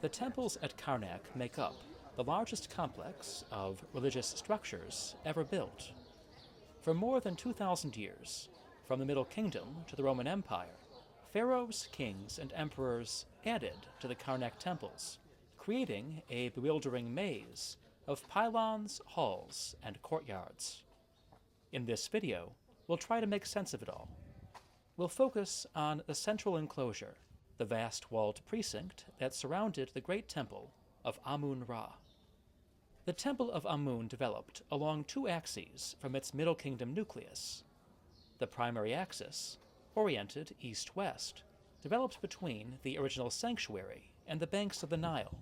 The temples at Karnak make up the largest complex of religious structures ever built. For more than 2,000 years, from the Middle Kingdom to the Roman Empire, pharaohs, kings, and emperors added to the Karnak temples, creating a bewildering maze of pylons, halls, and courtyards. In this video, we'll try to make sense of it all. We'll focus on the central enclosure, the vast walled precinct that surrounded the great temple of Amun-Ra. The Temple of Amun developed along two axes from its Middle Kingdom nucleus. The primary axis, oriented east-west, developed between the original sanctuary and the banks of the Nile.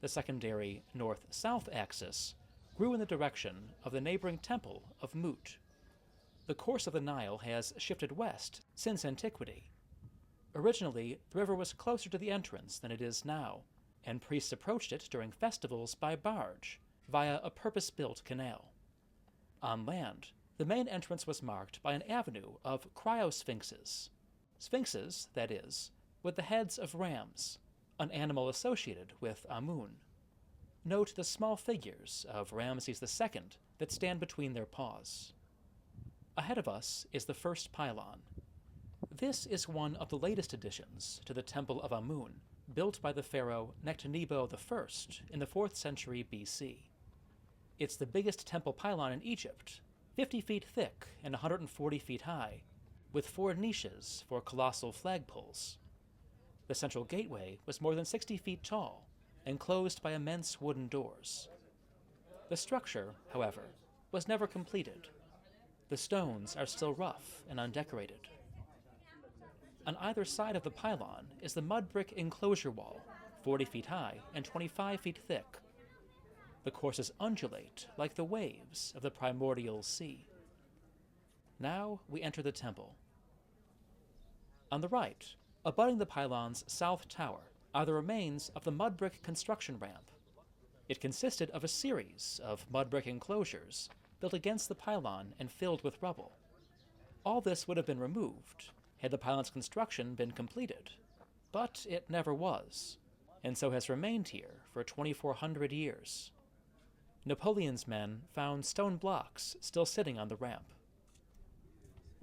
The secondary north-south axis grew in the direction of the neighboring temple of Mut. The course of the Nile has shifted west since antiquity. Originally, the river was closer to the entrance than it is now, and priests approached it during festivals by barge, via a purpose-built canal. On land, the main entrance was marked by an avenue of cryosphinxes. Sphinxes, that is, with the heads of rams, an animal associated with Amun. Note the small figures of Rameses II that stand between their paws. Ahead of us is the first pylon. This is one of the latest additions to the Temple of Amun, built by the pharaoh Nectanebo I in the 4th century BC. It's the biggest temple pylon in Egypt, 50 feet thick and 140 feet high, with 4 niches for colossal flagpoles. The central gateway was more than 60 feet tall, enclosed by immense wooden doors. The structure, however, was never completed. The stones are still rough and undecorated. On either side of the pylon is the mud brick enclosure wall, 40 feet high and 25 feet thick. The courses undulate like the waves of the primordial sea. Now we enter the temple. On the right, abutting the pylon's south tower, are the remains of the mud brick construction ramp. It consisted of a series of mud brick enclosures built against the pylon and filled with rubble. All this would have been removed had the pylon's construction been completed, but it never was, and so has remained here for 2,400 years. Napoleon's men found stone blocks still sitting on the ramp.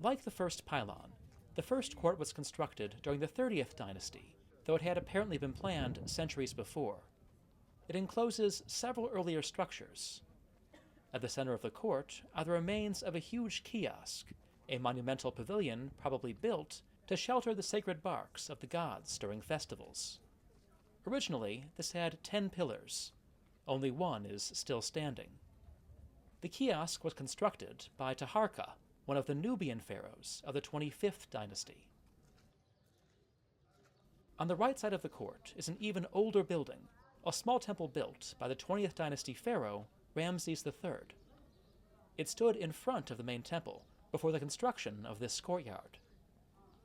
Like the first pylon, the first court was constructed during the 30th dynasty, though it had apparently been planned centuries before. It encloses several earlier structures. At the center of the court are the remains of a huge kiosk, a monumental pavilion probably built to shelter the sacred barques of the gods during festivals. Originally, this had 10 pillars. Only one is still standing. The kiosk was constructed by Taharqa, one of the Nubian pharaohs of the 25th dynasty. On the right side of the court is an even older building, a small temple built by the 20th dynasty pharaoh Rameses III. It stood in front of the main temple before the construction of this courtyard.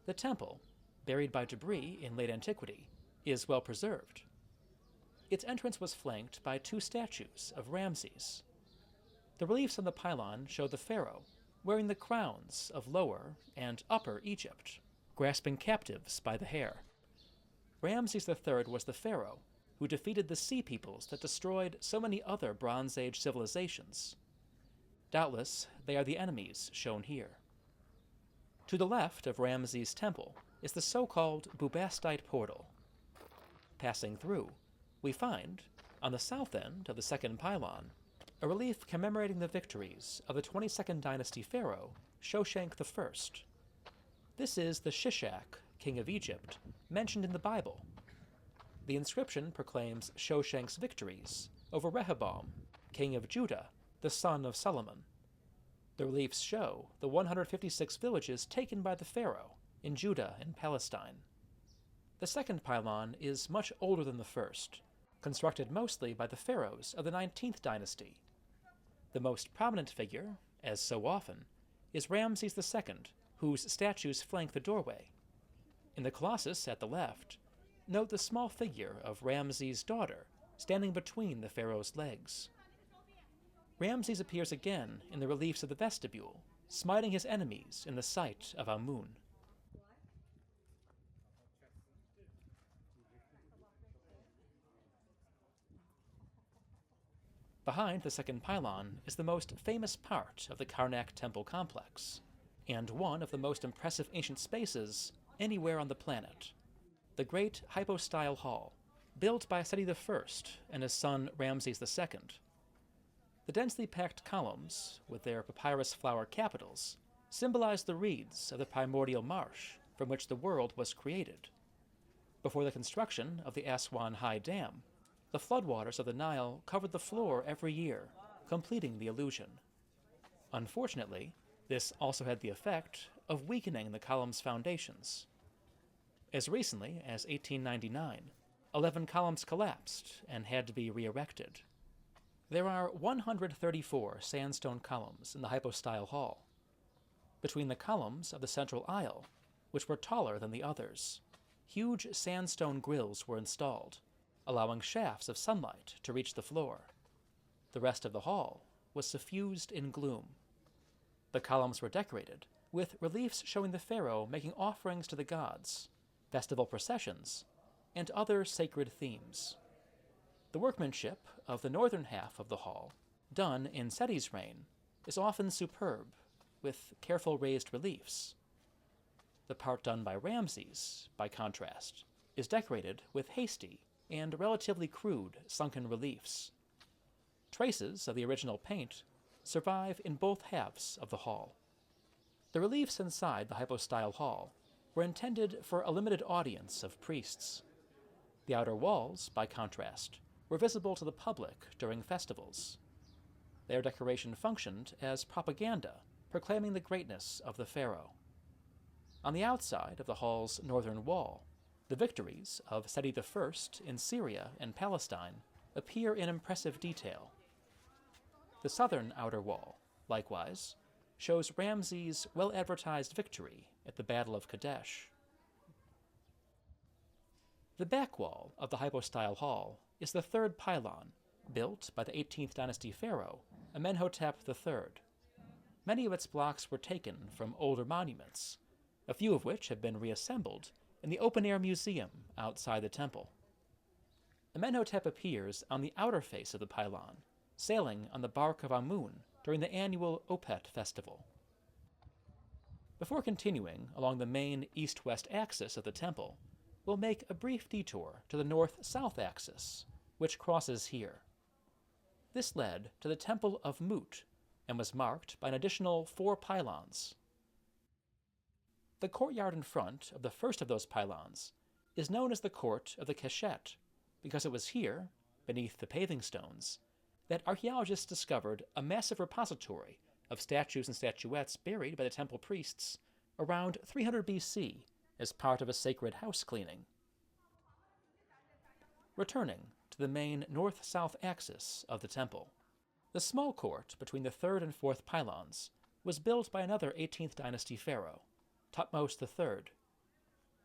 The temple, buried by debris in late antiquity, is well preserved. Its entrance was flanked by 2 statues of Ramses. The reliefs on the pylon show the pharaoh wearing the crowns of Lower and Upper Egypt, grasping captives by the hair. Rameses III was the pharaoh who defeated the sea peoples that destroyed so many other Bronze Age civilizations. Doubtless, they are the enemies shown here. To the left of Ramses' temple is the so-called Bubastite Portal. Passing through, we find, on the south end of the second pylon, a relief commemorating the victories of the 22nd dynasty pharaoh Shoshenq I. This is the Shishak, king of Egypt, mentioned in the Bible. The inscription proclaims Shoshenq's victories over Rehoboam, king of Judah, the son of Solomon. The reliefs show the 156 villages taken by the pharaoh in Judah and Palestine. The second pylon is much older than the first, constructed mostly by the pharaohs of the 19th dynasty. The most prominent figure, as so often, is Rameses II, whose statues flank the doorway. In the colossus at the left, note the small figure of Ramses' daughter standing between the pharaoh's legs. Ramses appears again in the reliefs of the vestibule, smiting his enemies in the sight of Amun. Behind the second pylon is the most famous part of the Karnak temple complex, and one of the most impressive ancient spaces anywhere on the planet, the great Hypostyle Hall, built by Seti I and his son Rameses II. The densely packed columns, with their papyrus flower capitals, symbolize the reeds of the primordial marsh from which the world was created. Before the construction of the Aswan High Dam, the floodwaters of the Nile covered the floor every year, completing the illusion. Unfortunately, this also had the effect of weakening the column's foundations. As recently as 1899, 11 columns collapsed and had to be re-erected. There are 134 sandstone columns in the Hypostyle Hall. Between the columns of the central aisle, which were taller than the others, huge sandstone grills were installed, allowing shafts of sunlight to reach the floor. The rest of the hall was suffused in gloom. The columns were decorated with reliefs showing the pharaoh making offerings to the gods, festival processions, and other sacred themes. The workmanship of the northern half of the hall, done in Seti's reign, is often superb, with careful raised reliefs. The part done by Ramses, by contrast, is decorated with hasty and relatively crude sunken reliefs. Traces of the original paint survive in both halves of the hall. The reliefs inside the Hypostyle Hall were intended for a limited audience of priests. The outer walls, by contrast, were visible to the public during festivals. Their decoration functioned as propaganda, proclaiming the greatness of the pharaoh. On the outside of the hall's northern wall, the victories of Seti I in Syria and Palestine appear in impressive detail. The southern outer wall, likewise, shows Ramses' well-advertised victory at the Battle of Kadesh. The back wall of the Hypostyle Hall is the third pylon, built by the 18th dynasty pharaoh, Amenhotep III. Many of its blocks were taken from older monuments, a few of which have been reassembled in the open-air museum outside the temple. Amenhotep appears on the outer face of the pylon, sailing on the Barque of Amun during the annual Opet festival. Before continuing along the main east-west axis of the temple, we'll make a brief detour to the north-south axis, which crosses here. This led to the Temple of Mut and was marked by an additional 4 pylons. The courtyard in front of the first of those pylons is known as the Court of the Cachette, because it was here, beneath the paving stones, that archaeologists discovered a massive repository of statues and statuettes buried by the temple priests around 300 BC as part of a sacred house cleaning. Returning to the main north-south axis of the temple, the small court between the third and fourth pylons was built by another 18th dynasty pharaoh, Thutmose III.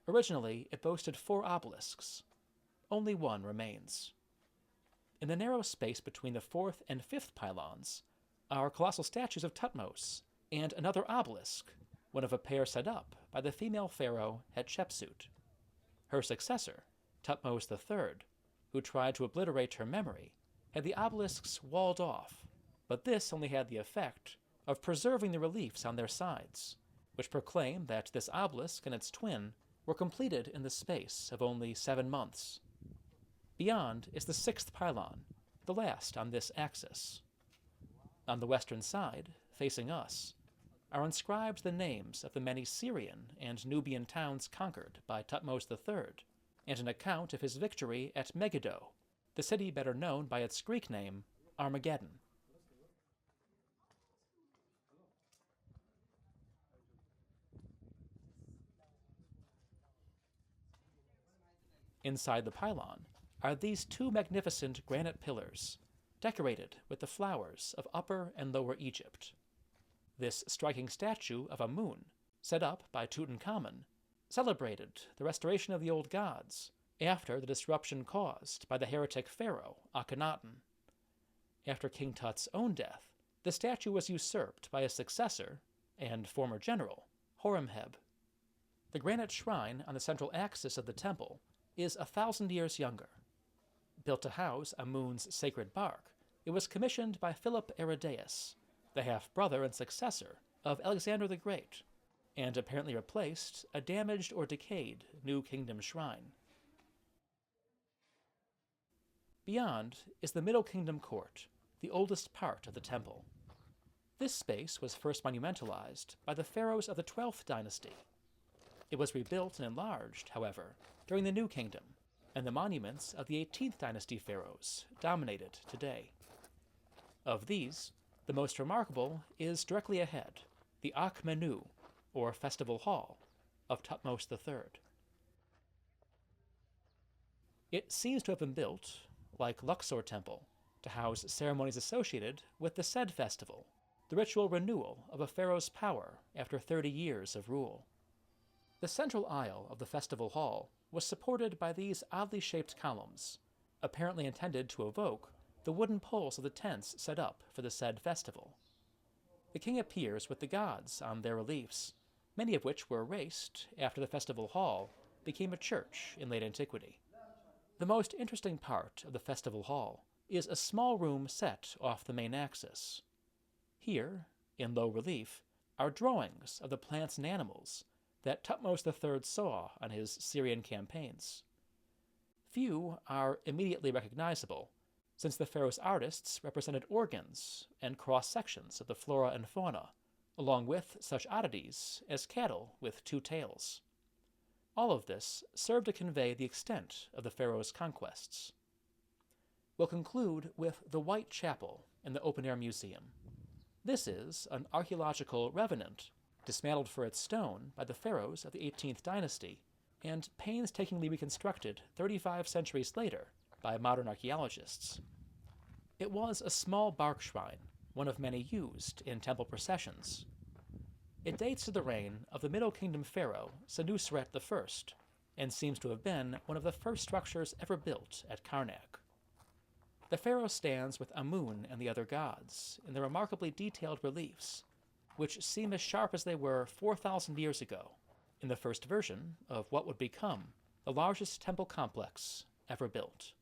Originally, it boasted 4 obelisks. Only one remains. In the narrow space between the fourth and fifth pylons are colossal statues of Thutmose and another obelisk, one of a pair set up by the female pharaoh Hatshepsut. Her successor, Thutmose III, who tried to obliterate her memory, had the obelisks walled off, but this only had the effect of preserving the reliefs on their sides, which proclaim that this obelisk and its twin were completed in the space of only 7 months. Beyond is the 6th pylon, the last on this axis. On the western side, facing us, are inscribed the names of the many Syrian and Nubian towns conquered by Thutmose III, and an account of his victory at Megiddo, the city better known by its Greek name, Armageddon. Inside the pylon are these 2 magnificent granite pillars, decorated with the flowers of Upper and Lower Egypt. This striking statue of Amun, set up by Tutankhamun, celebrated the restoration of the old gods after the disruption caused by the heretic pharaoh Akhenaten. After King Tut's own death, the statue was usurped by his successor and former general, Horemheb. The granite shrine on the central axis of the temple is 1,000 years younger. Built to house Amun's sacred bark, It was commissioned by Philip Aridaeus, the half-brother and successor of Alexander the Great, and apparently replaced a damaged or decayed New Kingdom shrine. Beyond is the Middle Kingdom court, the oldest part of the temple. This space was first monumentalized by the pharaohs of the 12th dynasty. It was rebuilt and enlarged, however, during the New Kingdom, and the monuments of the 18th dynasty pharaohs dominate it today. Of these, the most remarkable is directly ahead, the Amun, or Festival Hall, of Thutmose III. It seems to have been built, like Luxor Temple, to house ceremonies associated with the Sed Festival, the ritual renewal of a pharaoh's power after 30 years of rule. The central aisle of the Festival Hall was supported by these oddly shaped columns, apparently intended to evoke the wooden poles of the tents set up for the Sed Festival. The king appears with the gods on their reliefs, many of which were erased after the Festival Hall became a church in late antiquity. The most interesting part of the Festival Hall is a small room set off the main axis. Here, in low relief, are drawings of the plants and animals that Thutmose III saw on his Syrian campaigns. Few are immediately recognizable, since the pharaoh's artists represented organs and cross-sections of the flora and fauna, along with such oddities as cattle with 2 tails. All of this served to convey the extent of the pharaoh's conquests. We'll conclude with the White Chapel in the Open-Air Museum. This is an archaeological revenant, dismantled for its stone by the pharaohs of the 18th dynasty, and painstakingly reconstructed 35 centuries later by modern archaeologists. It was a small Barque shrine, one of many used in temple processions. It dates to the reign of the Middle Kingdom pharaoh Senusret I, and seems to have been one of the first structures ever built at Karnak. The pharaoh stands with Amun and the other gods in the remarkably detailed reliefs, which seem as sharp as they were 4,000 years ago, in the first version of what would become the largest temple complex ever built.